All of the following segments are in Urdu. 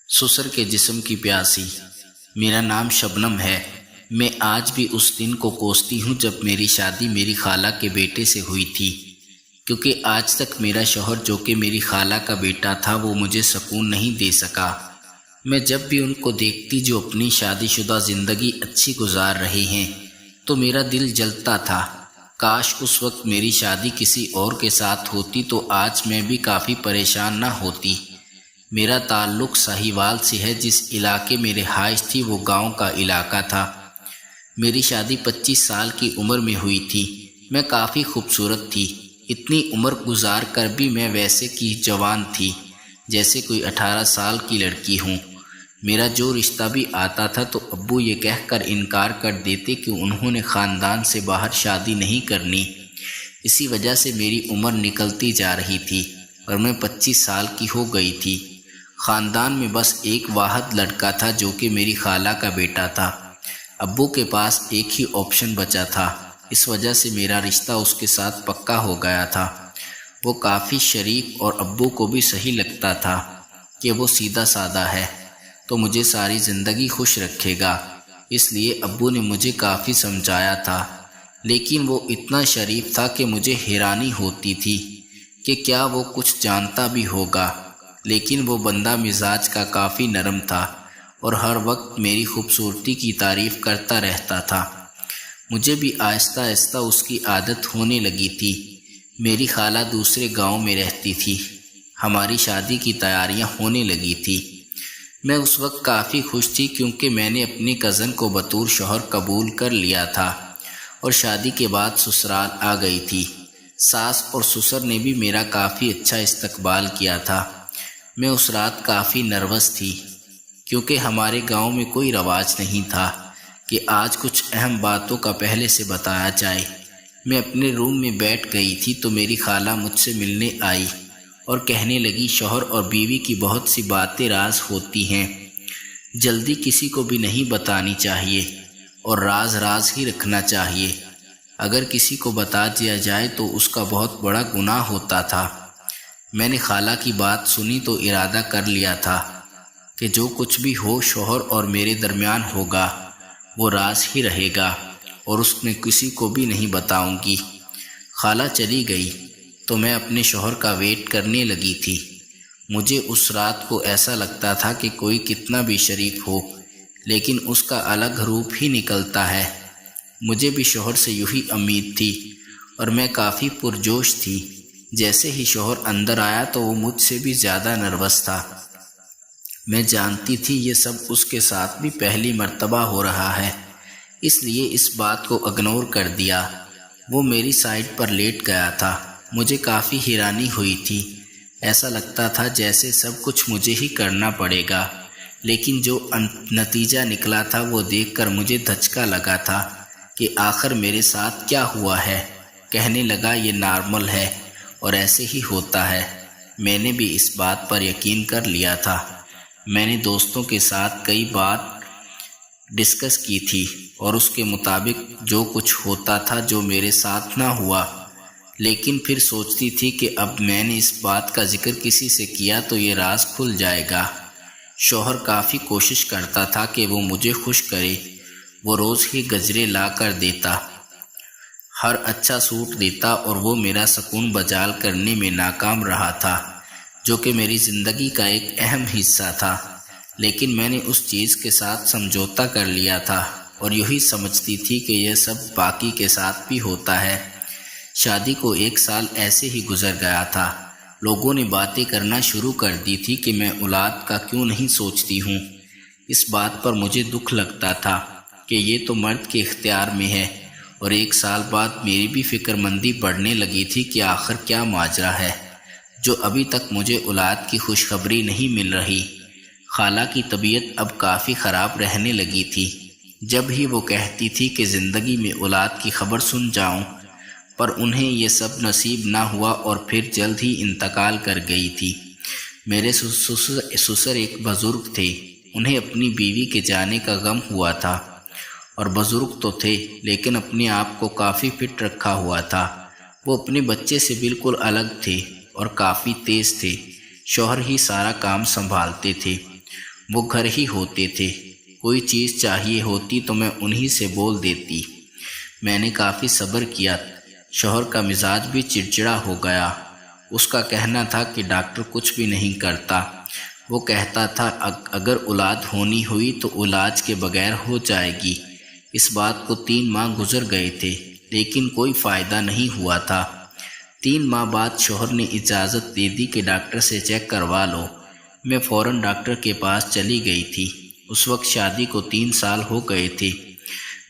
سسر کے جسم کی پیاسی۔ میرا نام شبنم ہے۔ میں آج بھی اس دن کو کوستی ہوں جب میری شادی میری خالہ کے بیٹے سے ہوئی تھی، کیونکہ آج تک میرا شوہر جو کہ میری خالہ کا بیٹا تھا وہ مجھے سکون نہیں دے سکا۔ میں جب بھی ان کو دیکھتی جو اپنی شادی شدہ زندگی اچھی گزار رہے ہیں تو میرا دل جلتا تھا۔ کاش اس وقت میری شادی کسی اور کے ساتھ ہوتی تو آج میں بھی کافی پریشان نہ ہوتی۔ میرا تعلق ساہیوال سے ہے۔ جس علاقے میں رہائش تھی وہ گاؤں کا علاقہ تھا۔ میری شادی 25 سال کی عمر میں ہوئی تھی۔ میں کافی خوبصورت تھی۔ اتنی عمر گزار کر بھی میں ویسے کی جوان تھی جیسے کوئی 18 سال کی لڑکی ہوں۔ میرا جو رشتہ بھی آتا تھا تو ابو یہ کہہ کر انکار کر دیتے کہ انہوں نے خاندان سے باہر شادی نہیں کرنی۔ اسی وجہ سے میری عمر نکلتی جا رہی تھی اور میں 25 سال کی ہو گئی تھی۔ خاندان میں بس ایک واحد لڑکا تھا جو کہ میری خالہ کا بیٹا تھا۔ ابو کے پاس ایک ہی آپشن بچا تھا، اس وجہ سے میرا رشتہ اس کے ساتھ پکا ہو گیا تھا۔ وہ کافی شریف اور ابو کو بھی صحیح لگتا تھا کہ وہ سیدھا سادہ ہے تو مجھے ساری زندگی خوش رکھے گا، اس لیے ابو نے مجھے کافی سمجھایا تھا، لیکن وہ اتنا شریف تھا کہ مجھے حیرانی ہوتی تھی کہ کیا وہ کچھ جانتا بھی ہوگا۔ لیکن وہ بندہ مزاج کا کافی نرم تھا اور ہر وقت میری خوبصورتی کی تعریف کرتا رہتا تھا۔ مجھے بھی آہستہ آہستہ اس کی عادت ہونے لگی تھی۔ میری خالہ دوسرے گاؤں میں رہتی تھی۔ ہماری شادی کی تیاریاں ہونے لگی تھی۔ میں اس وقت کافی خوش تھی کیونکہ میں نے اپنی کزن کو بطور شوہر قبول کر لیا تھا اور شادی کے بعد سسرال آ گئی تھی۔ ساس اور سسر نے بھی میرا کافی اچھا استقبال کیا تھا۔ میں اس رات کافی نروس تھی کیونکہ ہمارے گاؤں میں کوئی رواج نہیں تھا کہ آج کچھ اہم باتوں کا پہلے سے بتایا جائے۔ میں اپنے روم میں بیٹھ گئی تھی تو میری خالہ مجھ سے ملنے آئی اور کہنے لگی شوہر اور بیوی کی بہت سی باتیں راز ہوتی ہیں، جلدی کسی کو بھی نہیں بتانی چاہیے اور راز راز ہی رکھنا چاہیے۔ اگر کسی کو بتا دیا جائے تو اس کا بہت بڑا گناہ ہوتا تھا۔ میں نے خالہ کی بات سنی تو ارادہ کر لیا تھا کہ جو کچھ بھی ہو شوہر اور میرے درمیان ہوگا وہ راز ہی رہے گا اور اس میں کسی کو بھی نہیں بتاؤں گی۔ خالہ چلی گئی تو میں اپنے شوہر کا ویٹ کرنے لگی تھی۔ مجھے اس رات کو ایسا لگتا تھا کہ کوئی کتنا بھی شریف ہو لیکن اس کا الگ روپ ہی نکلتا ہے۔ مجھے بھی شوہر سے یوں ہی امید تھی اور میں کافی پرجوش تھی۔ جیسے ہی شوہر اندر آیا تو وہ مجھ سے بھی زیادہ نروس تھا۔ میں جانتی تھی یہ سب اس کے ساتھ بھی پہلی مرتبہ ہو رہا ہے، اس لیے اس بات کو اگنور کر دیا۔ وہ میری سائڈ پر لیٹ گیا تھا۔ مجھے کافی حیرانی ہوئی تھی۔ ایسا لگتا تھا جیسے سب کچھ مجھے ہی کرنا پڑے گا، لیکن جو نتیجہ نکلا تھا وہ دیکھ کر مجھے دھچکا لگا تھا کہ آخر میرے ساتھ کیا ہوا ہے۔ کہنے لگا یہ نارمل ہے اور ایسے ہی ہوتا ہے۔ میں نے بھی اس بات پر یقین کر لیا تھا۔ میں نے دوستوں کے ساتھ کئی بات ڈسکس کی تھی اور اس کے مطابق جو کچھ ہوتا تھا جو میرے ساتھ نہ ہوا، لیکن پھر سوچتی تھی کہ اب میں نے اس بات کا ذکر کسی سے کیا تو یہ راز کھل جائے گا۔ شوہر کافی کوشش کرتا تھا کہ وہ مجھے خوش کرے۔ وہ روز ہی گجرے لا کر دیتا، ہر اچھا سوٹ دیتا اور وہ میرا سکون بجال کرنے میں ناکام رہا تھا، جو کہ میری زندگی کا ایک اہم حصہ تھا۔ لیکن میں نے اس چیز کے ساتھ سمجھوتا کر لیا تھا اور یہی سمجھتی تھی کہ یہ سب باقی کے ساتھ بھی ہوتا ہے۔ شادی کو 1 سال ایسے ہی گزر گیا تھا۔ لوگوں نے باتیں کرنا شروع کر دی تھی کہ میں اولاد کا کیوں نہیں سوچتی ہوں۔ اس بات پر مجھے دکھ لگتا تھا کہ یہ تو مرد کے اختیار میں ہے، اور 1 سال بعد میری بھی فکر مندی بڑھنے لگی تھی کہ آخر کیا ماجرا ہے جو ابھی تک مجھے اولاد کی خوشخبری نہیں مل رہی۔ خالہ کی طبیعت اب کافی خراب رہنے لگی تھی۔ جب ہی وہ کہتی تھی کہ زندگی میں اولاد کی خبر سن جاؤں، پر انہیں یہ سب نصیب نہ ہوا اور پھر جلد ہی انتقال کر گئی تھی۔ میرے سسر ایک بزرگ تھے۔ انہیں اپنی بیوی کے جانے کا غم ہوا تھا، اور بزرگ تو تھے لیکن اپنے آپ کو کافی فٹ رکھا ہوا تھا۔ وہ اپنے بچے سے بالکل الگ تھے اور کافی تیز تھے۔ شوہر ہی سارا کام سنبھالتے تھے۔ وہ گھر ہی ہوتے تھے، کوئی چیز چاہیے ہوتی تو میں انہی سے بول دیتی۔ میں نے کافی صبر کیا، شوہر کا مزاج بھی چڑچڑا ہو گیا۔ اس کا کہنا تھا کہ ڈاکٹر کچھ بھی نہیں کرتا، وہ کہتا تھا اگر اولاد ہونی ہوئی تو علاج کے بغیر ہو جائے گی۔ اس بات کو 3 ماہ گزر گئے تھے لیکن کوئی فائدہ نہیں ہوا تھا۔ 3 ماہ بعد شوہر نے اجازت دے دی کہ ڈاکٹر سے چیک کروا لو۔ میں فوراً ڈاکٹر کے پاس چلی گئی تھی۔ اس وقت شادی کو 3 سال ہو گئے تھے۔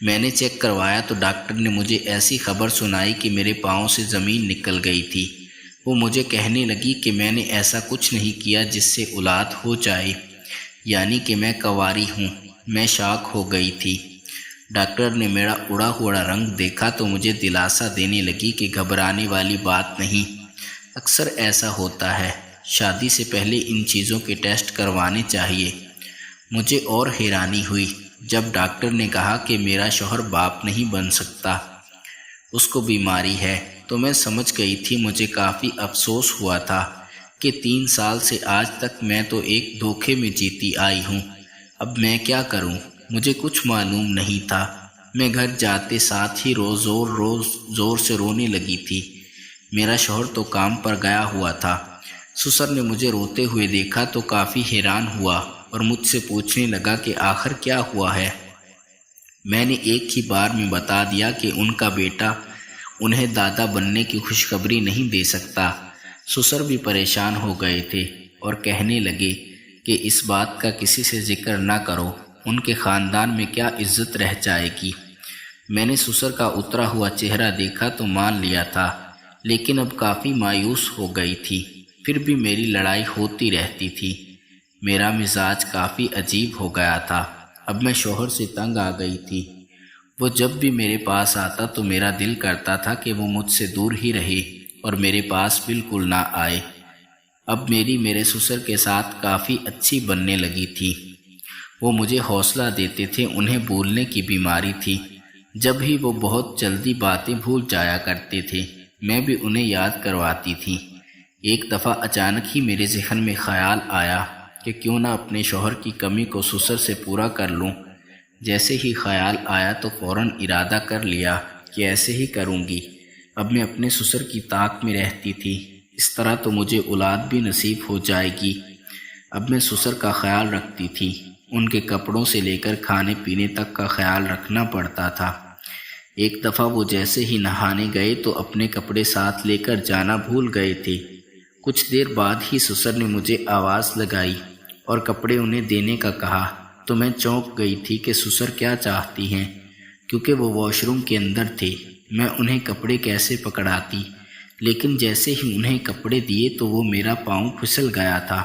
میں نے چیک کروایا تو ڈاکٹر نے مجھے ایسی خبر سنائی کہ میرے پاؤں سے زمین نکل گئی تھی۔ وہ مجھے کہنے لگی کہ میں نے ایسا کچھ نہیں کیا جس سے اولاد ہو جائے، یعنی کہ میں کنواری ہوں۔ میں شاک ہو گئی تھی۔ ڈاکٹر نے میرا اڑا ہوا رنگ دیکھا تو مجھے دلاسا دینے لگی کہ گھبرانے والی بات نہیں، اکثر ایسا ہوتا ہے، شادی سے پہلے ان چیزوں کے ٹیسٹ کروانے چاہیے۔ مجھے اور حیرانی ہوئی جب ڈاکٹر نے کہا کہ میرا شوہر باپ نہیں بن سکتا، اس کو بیماری ہے، تو میں سمجھ گئی تھی۔ مجھے کافی افسوس ہوا تھا کہ 3 سال سے آج تک میں تو ایک دھوکے میں جیتی آئی ہوں۔ اب میں کیا کروں؟ مجھے کچھ معلوم نہیں تھا۔ میں گھر جاتے ساتھ ہی زور سے رونے لگی تھی۔ میرا شوہر تو کام پر گیا ہوا تھا۔ سسر نے مجھے روتے ہوئے دیکھا تو کافی حیران ہوا اور مجھ سے پوچھنے لگا کہ آخر کیا ہوا ہے۔ میں نے ایک ہی بار میں بتا دیا کہ ان کا بیٹا انہیں دادا بننے کی خوشخبری نہیں دے سکتا۔ سسر بھی پریشان ہو گئے تھے اور کہنے لگے کہ اس بات کا کسی سے ذکر نہ کرو، ان کے خاندان میں کیا عزت رہ جائے گی۔ میں نے سسر کا اترا ہوا چہرہ دیکھا تو مان لیا تھا، لیکن اب کافی مایوس ہو گئی تھی۔ پھر بھی میری لڑائی ہوتی رہتی تھی۔ میرا مزاج کافی عجیب ہو گیا تھا۔ اب میں شوہر سے تنگ آ گئی تھی۔ وہ جب بھی میرے پاس آتا تو میرا دل کرتا تھا کہ وہ مجھ سے دور ہی رہے اور میرے پاس بالکل نہ آئے۔ اب میرے سسر کے ساتھ کافی اچھی بننے لگی تھی۔ وہ مجھے حوصلہ دیتے تھے۔ انہیں بھولنے کی بیماری تھی، جب ہی وہ بہت جلدی باتیں بھول جایا کرتے تھے۔ میں بھی انہیں یاد کرواتی تھی۔ ایک دفعہ اچانک ہی میرے ذہن میں خیال آیا کہ کیوں نہ اپنے شوہر کی کمی کو سسر سے پورا کر لوں۔ جیسے ہی خیال آیا تو فوراً ارادہ کر لیا کہ ایسے ہی کروں گی۔ اب میں اپنے سسر کی طاق میں رہتی تھی، اس طرح تو مجھے اولاد بھی نصیب ہو جائے گی۔ اب میں سسر کا خیال رکھتی تھی، ان کے کپڑوں سے لے کر کھانے پینے تک کا خیال رکھنا پڑتا تھا۔ ایک دفعہ وہ جیسے ہی نہانے گئے تو اپنے کپڑے ساتھ لے کر جانا بھول گئے تھے۔ کچھ دیر بعد ہی سسر نے مجھے آواز لگائی اور کپڑے انہیں دینے کا کہا تو میں چونک گئی تھی کہ سسر کیا چاہتی ہیں، کیونکہ وہ واش روم کے اندر تھے۔ میں انہیں کپڑے کیسے پکڑاتی، لیکن جیسے ہی انہیں کپڑے دیے تو وہ میرا پاؤں پھسل گیا تھا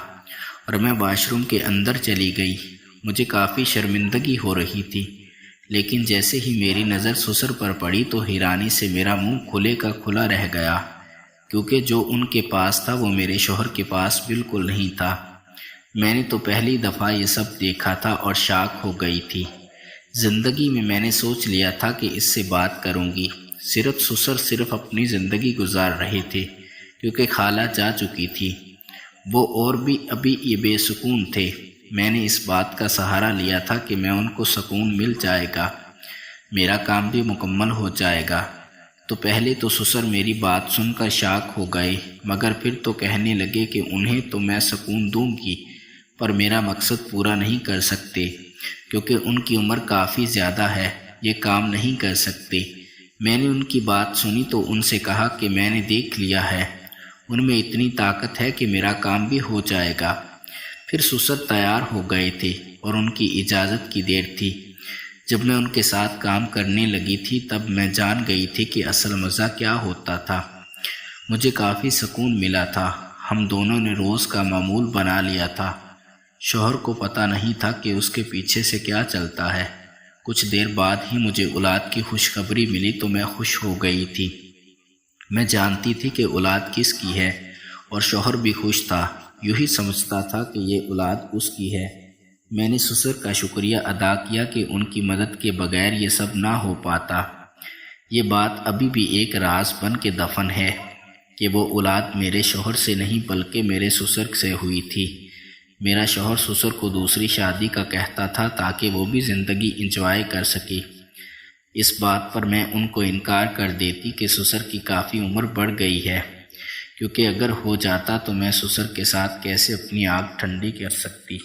اور میں واش روم کے اندر چلی گئی۔ مجھے کافی شرمندگی ہو رہی تھی، لیکن جیسے ہی میری نظر سسر پر پڑی تو حیرانی سے میرا منہ کھلے کا کھلا رہ گیا، کیونکہ جو ان کے پاس تھا وہ میرے شوہر کے پاس بالکل نہیں تھا۔ میں نے تو پہلی دفعہ یہ سب دیکھا تھا اور شاک ہو گئی تھی۔ زندگی میں نے سوچ لیا تھا کہ اس سے بات کروں گی۔ سسر صرف اپنی زندگی گزار رہے تھے، کیونکہ خالہ جا چکی تھی۔ وہ اور بھی ابھی یہ بے سکون تھے۔ میں نے اس بات کا سہارا لیا تھا کہ میں ان کو سکون مل جائے گا، میرا کام بھی مکمل ہو جائے گا۔ تو پہلے تو سسر میری بات سن کر شاک ہو گئے، مگر پھر تو کہنے لگے کہ انہیں تو میں سکون دوں گی، پر میرا مقصد پورا نہیں کر سکتے، کیونکہ ان کی عمر کافی زیادہ ہے، یہ کام نہیں کر سکتے۔ میں نے ان کی بات سنی تو ان سے کہا کہ میں نے دیکھ لیا ہے، ان میں اتنی طاقت ہے کہ میرا کام بھی ہو جائے گا۔ پھر سسر تیار ہو گئے تھے اور ان کی اجازت کی دیر تھی۔ جب میں ان کے ساتھ کام کرنے لگی تھی تب میں جان گئی تھی کہ اصل مزہ کیا ہوتا تھا۔ مجھے کافی سکون ملا تھا۔ ہم دونوں نے روز کا معمول بنا لیا تھا۔ شوہر کو پتہ نہیں تھا کہ اس کے پیچھے سے کیا چلتا ہے۔ کچھ دیر بعد ہی مجھے اولاد کی خوشخبری ملی تو میں خوش ہو گئی تھی۔ میں جانتی تھی کہ اولاد کس کی ہے اور شوہر بھی خوش تھا، یوں ہی سمجھتا تھا کہ یہ اولاد اس کی ہے۔ میں نے سسر کا شکریہ ادا کیا کہ ان کی مدد کے بغیر یہ سب نہ ہو پاتا۔ یہ بات ابھی بھی ایک راز بن کے دفن ہے کہ وہ اولاد میرے شوہر سے نہیں بلکہ میرے سسر سے ہوئی تھی۔ میرا شوہر سسر کو دوسری شادی کا کہتا تھا تاکہ وہ بھی زندگی انجوائے کر سکے۔ اس بات پر میں ان کو انکار کر دیتی کہ سسر کی کافی عمر بڑھ گئی ہے، کیونکہ اگر ہو جاتا تو میں سسر کے ساتھ کیسے اپنی آگ ٹھنڈی کر سکتی۔